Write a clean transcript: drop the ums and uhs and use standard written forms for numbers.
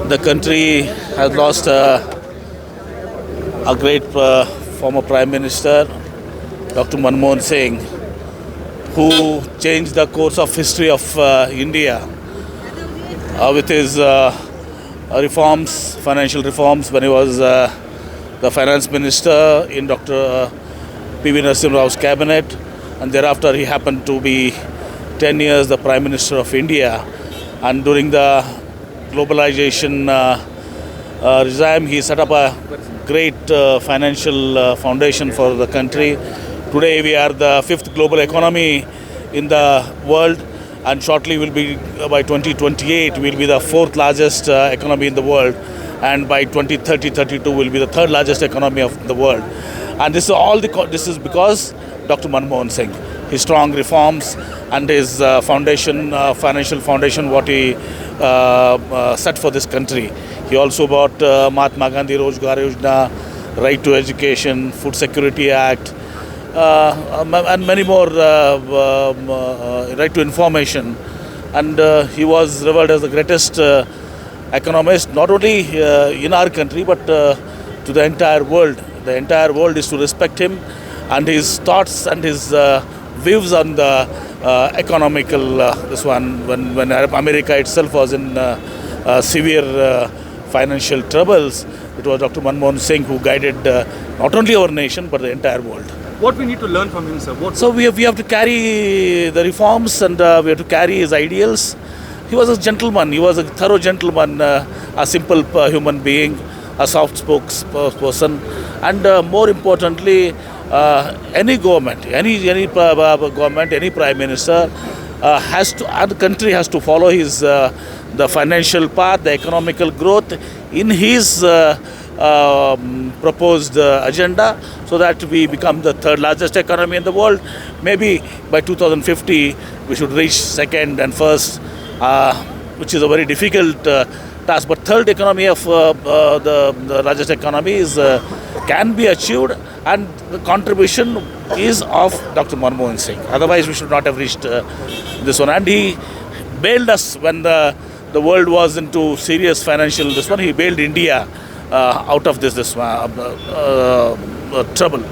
The country has lost a great former Prime Minister, Dr. Manmohan Singh, who changed the course of history of India with his reforms, financial reforms, when he was the finance minister in Dr. P.V. Narasimha Rao's cabinet, and thereafter he happened to be 10 years the Prime Minister of India. And during the globalization regime, he set up a great financial foundation for the country. Today we are the fifth global economy in the world, and shortly will be by 2028 will be the fourth largest economy in the world, and by 2030-32 will be the third largest economy of the world. And this is because Dr. Manmohan Singh, his strong reforms and his foundation, financial foundation, what he set for this country. He also brought Mahatma Gandhi Rozgar Yojana, Right to Education, Food Security Act, and many more, right to information. And he was revered as the greatest economist, not only in our country, but to the entire world. The entire world is to respect him and his thoughts and his views on the economical, this one, when America itself was in severe financial troubles, it was Dr. Manmohan Singh who guided not only our nation but the entire world. What we need to learn from him, sir? So we have to carry the reforms, and we have to carry his ideals. He was a gentleman. He was a thorough gentleman, a simple human being, a soft-spoken person, and more importantly, any government, any government, any prime minister has to, and the country has to follow his the financial path, the economical growth in his proposed agenda, so that we become the third largest economy in the world. Maybe by 2050 we should reach second and first, which is a very difficult task. But third economy of the largest economy is can be achieved, and the contribution is of Dr. Manmohan Singh. Otherwise, we should not have reached this one. And he bailed us when the world was into serious financial he bailed India out of this trouble.